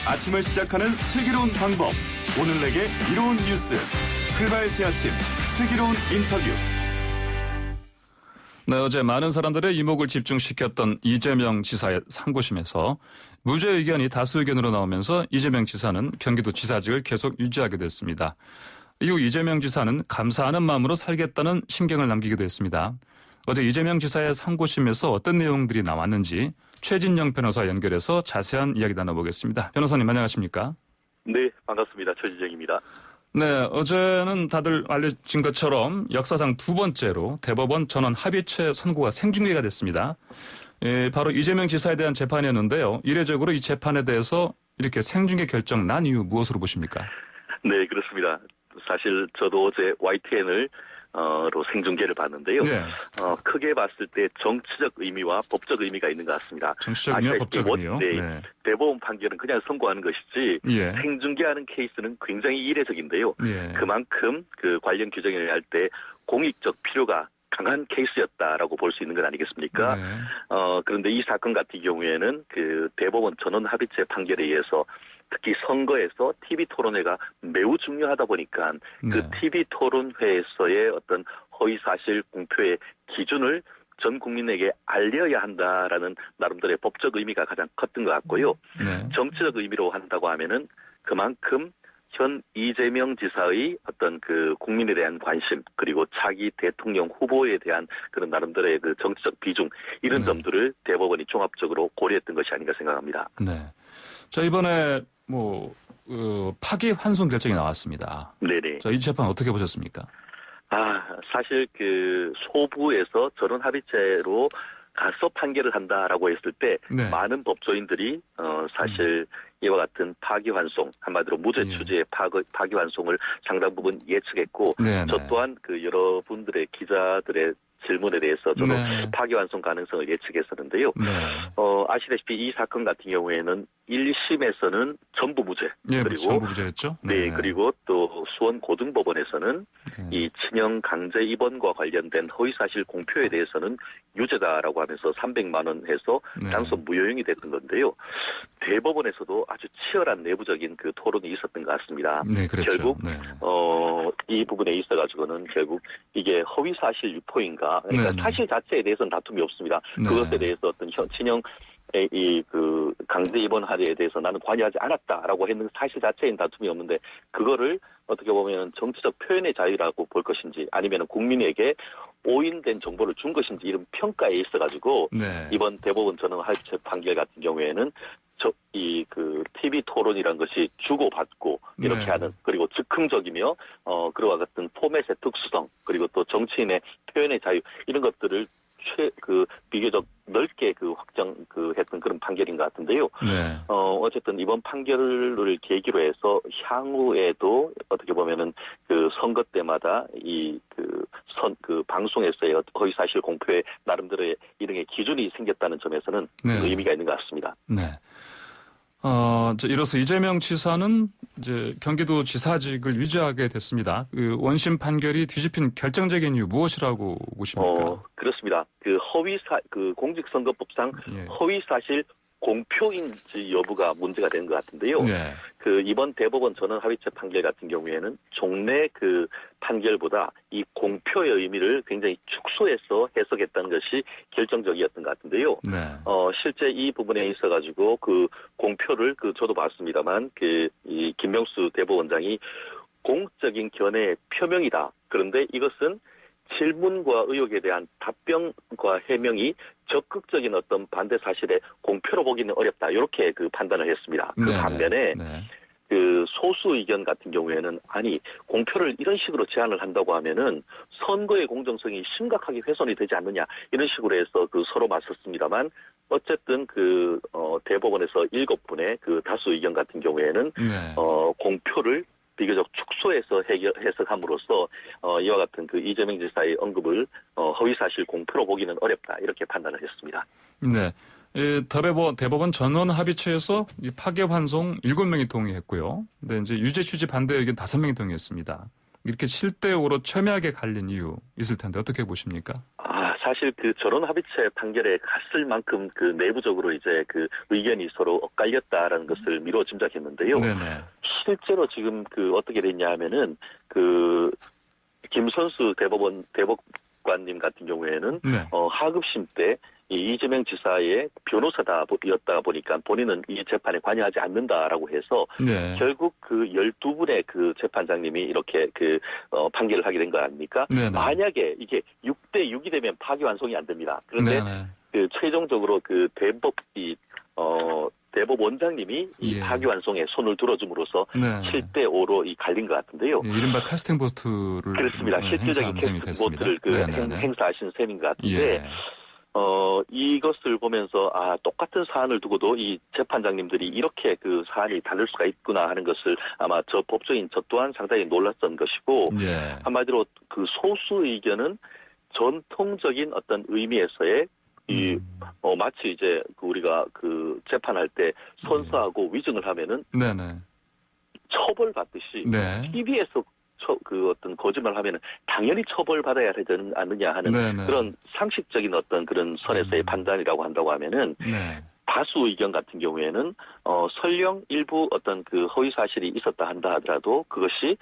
아침을 시작하는 슬기로운 방법. 오늘 내게 이로운 뉴스. 출발 새 아침 슬기로운 인터뷰. 네, 어제 많은 사람들의 이목을 집중시켰던 이재명 지사의 상고심에서 무죄 의견이 다수 의견으로 나오면서 이재명 지사는 경기도 지사직을 계속 유지하게 됐습니다. 이후 이재명 지사는 감사하는 마음으로 살겠다는 심경을 남기기도 했습니다. 어제 이재명 지사의 상고심에서 어떤 내용들이 나왔는지 최진영 변호사 연결해서 자세한 이야기 나눠보겠습니다. 변호사님 안녕하십니까? 네, 반갑습니다. 최진정입니다. 네, 어제는 다들 알려진 것처럼 역사상 두 번째로 대법원 전원 합의체 선고가 생중계가 됐습니다. 바로 이재명 지사에 대한 재판이었는데요. 이례적으로 이 재판에 대해서 이렇게 생중계 결정 난 이유 무엇으로 보십니까? 네, 그렇습니다. 사실 저도 어제 YTN을 로 생중계를 봤는데요. 네. 크게 봤을 때 정치적 의미와 법적 의미가 있는 것 같습니다. 정치적 의미와 법적 의미요? 네. 대법원 판결은 그냥 선고하는 것이지 예. 생중계하는 케이스는 굉장히 이례적인데요. 예. 그만큼 그 관련 규정을 할 때 공익적 필요가 강한 케이스였다라고 볼 수 있는 것 아니겠습니까? 네. 그런데 이 사건 같은 경우에는 그 대법원 전원 합의체 판결에 의해서 특히 선거에서 TV 토론회가 매우 중요하다 보니까 그 네. TV 토론회에서의 어떤 허위사실 공표의 기준을 전 국민에게 알려야 한다라는 나름대로의 법적 의미가 가장 컸던 것 같고요. 네. 정치적 의미로 한다고 하면은 그만큼 현 이재명 지사의 어떤 그 국민에 대한 관심 그리고 차기 대통령 후보에 대한 그런 나름대로의 그 정치적 비중 이런 네. 점들을 대법원이 종합적으로 고려했던 것이 아닌가 생각합니다. 네. 자, 이번에 파기 환송 결정이 나왔습니다. 네네. 자, 이 재판 어떻게 보셨습니까? 사실 그 소부에서 전원 합의체로 가서 판결을 한다라고 했을 때 네. 많은 법조인들이 사실 이와 같은 파기환송 한마디로 무죄 예. 취지의 파기환송을 상당 부분 예측했고 네, 저 네. 또한 그 여러분들의 기자들의 질문에 대해서 저도 네. 파기환송 가능성을 예측했었는데요. 네. 아시다시피 이 사건 같은 경우에는 1심에서는 전부 무죄 예, 그리고 전부 무죄였죠? 네, 그리고 또 수원 고등법원에서는 네. 이 친형 강제 입원과 관련된 허위사실 공표에 대해서는 유죄다라고 하면서 300만 원 해서 네. 당선 무효형이 됐던 건데요. 대법원에서도 아주 치열한 내부적인 그 토론이 있었던 것 같습니다. 네, 그렇죠. 결국 네. 이 부분에 있어가지고는 결국 이게 허위사실 유포인가 그러니까 네, 네. 사실 자체에 대해서는 다툼이 없습니다. 네. 그것에 대해서 어떤 친형 그 강제 입원 하려에 대해서 나는 관여하지 않았다라고 했는 사실 자체인 다툼이 없는데 그거를 어떻게 보면 정치적 표현의 자유라고 볼 것인지 아니면 국민에게 오인된 정보를 준 것인지 이런 평가에 있어가지고 네. 이번 대법원 전원 합의체 판결 같은 경우에는 그 TV 토론이란 것이 주고받고 이렇게 네. 하는 그리고 즉흥적이며 그와 같은 포맷의 특수성 그리고 또 정치인의 표현의 자유 이런 것들을 비교적 넓게 했던 그런 판결인 것 같은데요. 네. 어쨌든 이번 판결을 계기로 해서 향후에도 어떻게 보면은 그 선거 때마다 방송에서의 허위사실 공표에 나름대로의 이런 기준이 생겼다는 점에서는 네. 의미가 있는 것 같습니다. 네. 이로써 이재명 지사는 이제 경기도 지사직을 유지하게 됐습니다. 그 원심 판결이 뒤집힌 결정적인 이유 무엇이라고 보십니까? 그렇습니다. 공직선거법상 예. 허위사실 공표인지 여부가 문제가 되는 것 같은데요. 네. 이번 대법원 전원 합의체 판결 같은 경우에는 종래 판결보다 이 공표의 의미를 굉장히 축소해서 해석했다는 것이 결정적이었던 것 같은데요. 네. 실제 이 부분에 있어가지고 그 공표를 저도 봤습니다만 이 김명수 대법원장이 공적인 견해의 표명이다. 그런데 이것은 질문과 의혹에 대한 답변과 해명이 적극적인 어떤 반대 사실에 공표로 보기는 어렵다. 이렇게 판단을 했습니다. 그 네, 반면에 네. 소수 의견 같은 경우에는 공표를 이런 식으로 제안을 한다고 하면은 선거의 공정성이 심각하게 훼손이 되지 않느냐 이런 식으로 해서 서로 맞섰습니다만 어쨌든 대법원에서 7분의 다수 의견 같은 경우에는 네. 공표를 비교적 축소해서 해석함으로써 이와 같은 이재명 지사의 언급을 허위사실 공표로 보기는 어렵다 이렇게 판단을 했습니다. 네. 대법원 전원 합의체에서 이 파기환송 7명이 동의했고요. 근데 이제 유죄 취지 반대 의견 5명이 동의했습니다. 이렇게 7대5로 첨예하게 갈린 이유 있을 텐데 어떻게 보십니까? 사실 그 전원 합의체 판결에 갔을 만큼 그 내부적으로 이제 그 의견이 서로 엇갈렸다라는 것을 미루어 짐작했는데요. 네네. 실제로 지금 그 어떻게 됐냐 하면은 그 김선수 대법관님 같은 경우에는 네. 하급심 때 이 이재명 지사의 변호사였다 보니까 본인은 이 재판에 관여하지 않는다라고 해서 네. 결국 그 12분의 그 재판장님이 이렇게 그 판결을 하게 된 거 아닙니까? 네네. 만약에 이게 6대 6이 되면 파기환송이 안 됩니다. 그런데 네네. 그 최종적으로 그 대법원장님이 이 예. 파기환송에 손을 들어줌으로써 네. 7대 5로 이 갈린 것 같은데요. 예, 이른바 카스팅 보트를 그렇습니다. 실질적인 행사한 셈이 캐스팅 보트를 됐습니다. 행사하신 셈인 것 같은데 예. 이것을 보면서 똑같은 사안을 두고도 이 재판장님들이 이렇게 그 사안이 다를 수가 있구나 하는 것을 아마 법조인 저 또한 상당히 놀랐던 것이고 예. 한마디로 그 소수 의견은 전통적인 어떤 의미에서의 마치 이제 우리가 그 재판할 때 선서하고 위증을 하면은 네네. 처벌받듯이 네. TV에서 그 어떤 거짓말을 하면은 당연히 처벌받아야 되지 않느냐 하는 네네. 그런 상식적인 어떤 그런 선에서의 판단이라고 한다고 하면은 네. 다수 의견 같은 경우에는 설령 일부 어떤 그 허위 사실이 있었다 한다 하더라도 그것이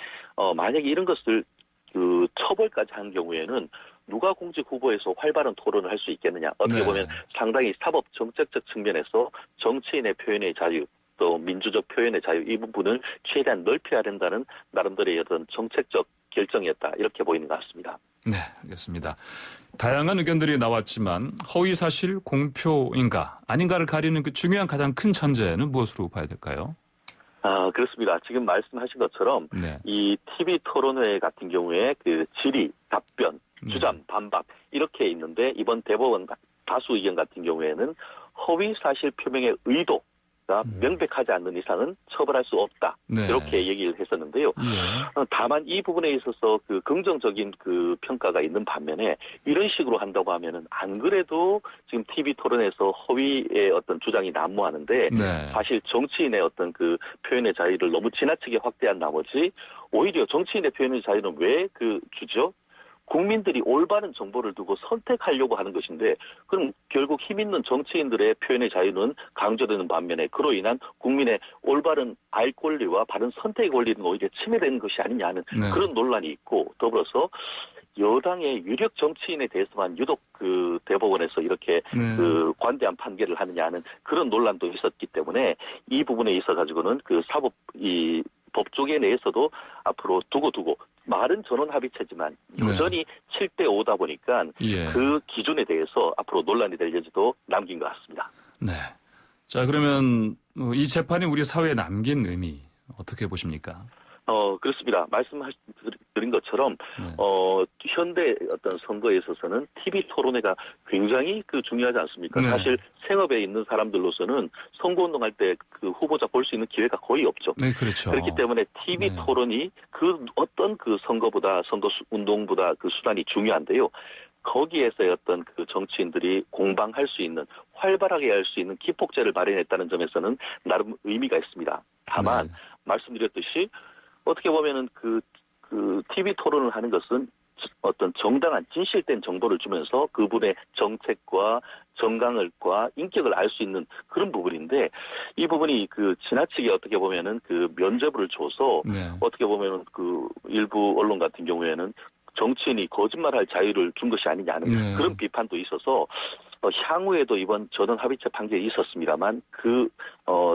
만약에 이런 것을 그 처벌까지 한 경우에는 누가 공직 후보에서 활발한 토론을 할 수 있겠느냐. 어떻게 네. 보면 상당히 사법 정책적 측면에서 정치인의 표현의 자유 또 민주적 표현의 자유 이 부분을 최대한 넓혀야 된다는 나름대로의 어떤 정책적 결정이었다. 이렇게 보이는 것 같습니다. 네, 알겠습니다. 다양한 의견들이 나왔지만 허위 사실 공표인가 아닌가를 가리는 그 중요한 가장 큰 전제는 무엇으로 봐야 될까요? 그렇습니다. 지금 말씀하신 것처럼 네. 이 TV 토론회 같은 경우에 그 질의, 답변, 주장, 반박 이렇게 있는데 이번 대법원 다수 의견 같은 경우에는 허위 사실 표명의 의도가 명백하지 않는 이상은 처벌할 수 없다. 네. 이렇게 얘기를 했었는데요. 예. 다만 이 부분에 있어서 그 긍정적인 그 평가가 있는 반면에 이런 식으로 한다고 하면은 안 그래도 지금 TV 토론에서 허위의 어떤 주장이 난무하는데 네. 사실 정치인의 어떤 그 표현의 자유를 너무 지나치게 확대한 나머지 오히려 정치인의 표현의 자유는 왜 그 주죠? 국민들이 올바른 정보를 두고 선택하려고 하는 것인데 그럼 결국 힘 있는 정치인들의 표현의 자유는 강조되는 반면에 그로 인한 국민의 올바른 알 권리와 바른 선택의 권리는 오히려 침해되는 것이 아니냐 하는 네. 그런 논란이 있고 더불어서 여당의 유력 정치인에 대해서만 유독 그 대법원에서 이렇게 네. 그 관대한 판결을 하느냐 하는 그런 논란도 있었기 때문에 이 부분에 있어 가지고는 그 법조계 내에서도 앞으로 두고 말은 전원 합의체지만 여전히 7대 5다 보니까 예. 그 기준에 대해서 앞으로 논란이 될 여지도 남긴 것 같습니다. 네. 자, 그러면 이 재판이 우리 사회에 남긴 의미 어떻게 보십니까? 그렇습니다. 말씀드린 것처럼, 네. 현대 어떤 선거에 있어서는 TV 토론회가 굉장히 중요하지 않습니까? 네. 사실 생업에 있는 사람들로서는 선거운동할 때 그 후보자 볼 수 있는 기회가 거의 없죠. 네, 그렇죠. 그렇기 때문에 TV 네. 토론이 그 어떤 그 선거운동보다 그 수단이 중요한데요. 거기에서의 어떤 그 정치인들이 공방할 수 있는 활발하게 할 수 있는 기폭제를 마련했다는 점에서는 나름 의미가 있습니다. 다만 네. 말씀드렸듯이 어떻게 보면은 그 TV 토론을 하는 것은 어떤 정당한 진실된 정보를 주면서 그분의 정책과 정강을과 인격을 알 수 있는 그런 부분인데 이 부분이 그 지나치게 어떻게 보면은 그 면죄부를 줘서 네. 어떻게 보면은 그 일부 언론 같은 경우에는 정치인이 거짓말할 자유를 준 것이 아니냐는 네. 그런 비판도 있어서 향후에도 이번 전원 합의체 판결이 있었습니다만 그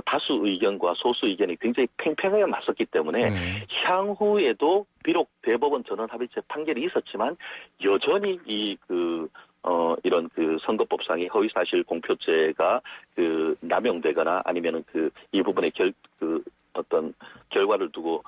다수 의견과 소수 의견이 굉장히 팽팽하게 맞섰기 때문에 네. 향후에도 비록 대법원 전원 합의체 판결이 있었지만 여전히 이런 그 선거법상의 허위사실 공표죄가 남용되거나 아니면은 이 부분의 어떤 결과를 두고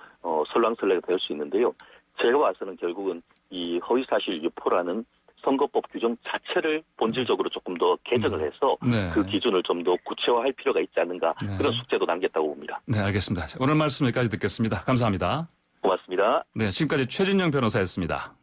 설왕설래가 될 수 있는데요. 제가 봐서는 결국은 이 허위사실 유포라는 선거법 규정 자체를 본질적으로 조금 더 개정을 해서 네. 그 기준을 좀 더 구체화할 필요가 있지 않는가 네. 그런 숙제도 남겼다고 봅니다. 네, 알겠습니다. 오늘 말씀 여기까지 듣겠습니다. 감사합니다. 고맙습니다. 네, 지금까지 최진영 변호사였습니다.